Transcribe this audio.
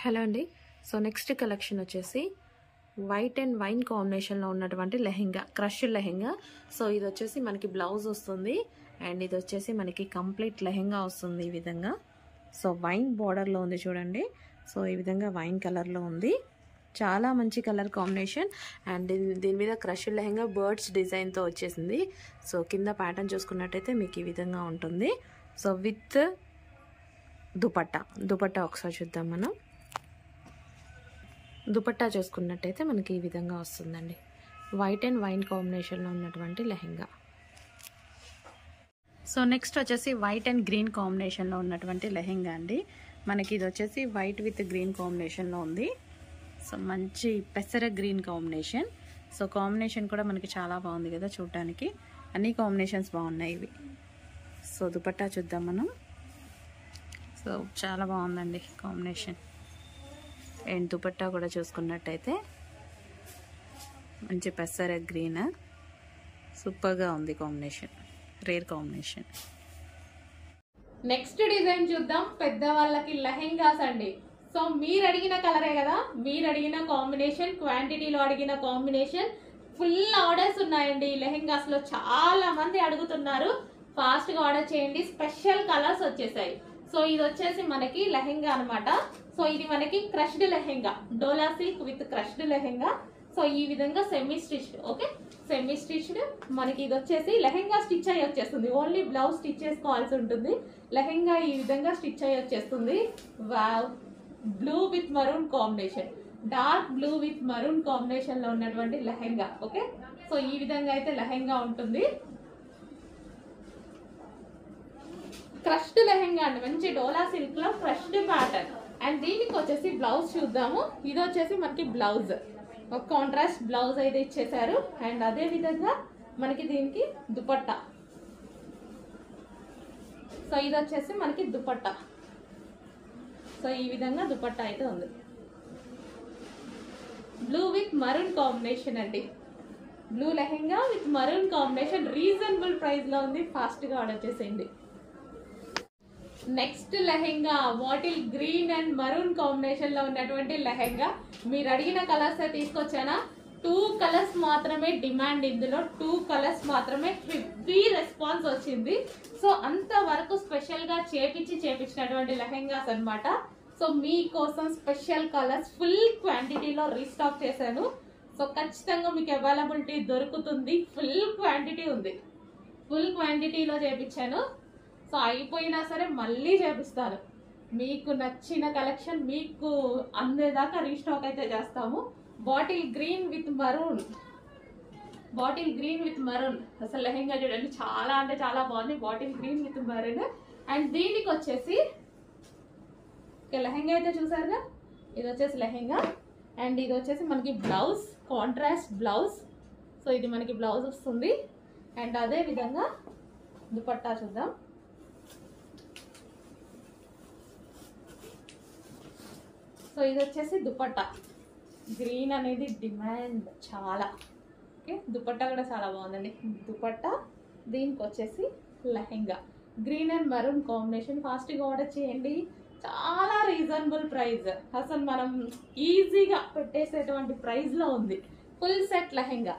Hello అండి. So next collection వచ్చేసి white and wine కాంబినేషన్లో ఉన్నటువంటి లెహెంగా, క్రష్ లెహెంగా. సో ఇది వచ్చేసి మనకి బ్లౌజ్ వస్తుంది అండ్ ఇది వచ్చేసి మనకి కంప్లీట్ లెహెంగా వస్తుంది ఈ విధంగా. సో వైన్ బార్డర్లో ఉంది చూడండి. సో ఈ విధంగా వైన్ కలర్లో ఉంది, చాలా మంచి కలర్ కాంబినేషన్. అండ్ దీని మీద క్రష్ లెహెంగా బర్డ్స్ డిజైన్తో వచ్చేసింది. సో కింద ప్యాటర్న్ చూసుకున్నట్టయితే మీకు ఈ విధంగా ఉంటుంది. సో విత్ దుపట్టా ఒకసారి చూద్దాం మనం. దుపట్టా చూసుకున్నట్టయితే మనకి ఈ విధంగా వస్తుందండి. వైట్ అండ్ వైన్ కాంబినేషన్లో ఉన్నటువంటి లెహెంగా. సో నెక్స్ట్ వచ్చేసి వైట్ అండ్ గ్రీన్ కాంబినేషన్లో ఉన్నటువంటి లెహెంగా అండి. మనకి ఇది వచ్చేసి వైట్ విత్ గ్రీన్ కాంబినేషన్లో ఉంది. సో మంచి పెసర గ్రీన్ కాంబినేషన్. సో కాంబినేషన్ కూడా మనకి చాలా బాగుంది కదా చూడటానికి. అన్ని కాంబినేషన్స్ బాగున్నాయి ఇవి. సో దుపట్టా చూద్దాం మనం. సో చాలా బాగుందండి కాంబినేషన్. అండ్ దుపట్టా కూడా చూసుకున్నట్టయితే మంచి పెసర గ్రీన్, సూపర్గా ఉంది combination, rare combination. Next design చూద్దాం. పెద్దవాళ్ళకి లెహెంగాస్ అండి. సో మీరు అడిగిన కలరే కదా, మీరు అడిగిన కాంబినేషన్, క్వాంటిటీలో అడిగిన కాంబినేషన్, ఫుల్ ఆర్డర్స్ ఉన్నాయండి ఈ లెహెంగాస్ లో. చాలా మంది అడుగుతున్నారు, ఫాస్ట్ గా ఆర్డర్ చేయండి. స్పెషల్ కలర్స్ వచ్చేసాయి. సో ఇది వచ్చేసి మనకి లెహెంగా అనమాట. సో ఇది మనకి crushed lehenga, dola silk with crushed lehenga. So ఈ విధంగా semi stitched, okay semi stitched. మనకి ఇది వచ్చేసి లెహెంగా స్టిచ్ అయ్యి వచ్చేస్తుంది. ఓన్లీ బ్లౌజ్ స్టిచ్ చేసుకోవాల్సి ఉంటుంది. లెహెంగా ఈ విధంగా స్టిచ్ అయ్యి వచ్చేస్తుంది. Wow, blue with maroon combination, dark blue with maroon combination లో ఉన్నటువంటి లెహెంగా. ఓకే, సో ఈ విధంగా అయితే లెహెంగా ఉంటుంది. క్రష్డ్ లెహెంగా అండి, మంచి డోలా సిల్క్ లో క్రష్డ్ ప్యాటర్న్. అండ్ దీనికి వచ్చేసి బ్లౌజ్ చూద్దాము. ఇది వచ్చేసి మనకి బ్లౌజ్, ఒక కాంట్రాస్ట్ బ్లౌజ్ అయితే ఇచ్చేసారు. అండ్ అదే విధంగా మనకి దీనికి దుపట్టా. సో ఇది వచ్చేసి మనకి దుపట్టా. సో ఈ విధంగా దుపట్టా అయితే ఉంది. బ్లూ విత్ మరూన్ కాంబినేషన్ అండి. Blue lehenga with maroon combination, reasonable price లో ఉంది. ఫాస్ట్ గా ఆర్డర్ చేసేయండి. Next lehenga bottle green and maroon combination లో ఉన్నటువంటి లెహెంగా. మీరు అడిగిన కలర్స్ తీసుకొచ్చానా? 2 కలర్స్ మాత్రమే డిమాండ్. ఇందులో 2 కలర్స్ మాత్రమే హెవీ రెస్పాన్స్ వచ్చింది. సో అంత వరకు స్పెషల్ గా చేపించినటువంటి లెహెంగాస్ అన్నమాట. సో మీకోసం స్పెషల్ కలర్స్ ఫుల్ క్వాంటిటీలో రీస్టాక్ చేశాను. సో ఖచ్చితంగా మీకు అవైలబిలిటీ దొరుకుతుంది. ఫుల్ క్వాంటిటీ ఉంది, ఫుల్ క్వాంటిటీలో చేపించాను. సో అయిపోయినా సరే మళ్ళీ చేపిస్తాను. మీకు నచ్చిన కలెక్షన్ మీకు అందేదాకా రీస్టాక్ అయితే చేస్తాము. Bottle green with maroon, bottle green with maroon. అసలు లెహెంగా చూడండి, చాలా అంటే చాలా బాగుంది. Bottle green with maroon. And దీనికి వచ్చేసి లెహెంగా అయితే చూసారుగా, ఇది వచ్చేసి లెహెంగా. అండ్ ఇది వచ్చేసి మనకి బ్లౌజ్, కాంట్రాస్ట్ బ్లౌజ్. సో ఇది మనకి బ్లౌజ్ వస్తుంది. అండ్ అదే విధంగా దుపట్టా చూద్దాం. సో ఇది వచ్చేసి దుపట్టా. గ్రీన్ అనేది డిమాండ్ చాలా. ఓకే, దుపట్టా కూడా చాలా బాగుందండి దుపట్టా. దీనికి వచ్చేసి lehenga, green and maroon combination. ఫాస్ట్గా ఆర్డర్ చేయండి, చాలా రీజనబుల్ ప్రైస్. అసలు మనం ఈజీగా పెట్టేసేటువంటి ప్రైస్లో ఉంది. Full set lehenga.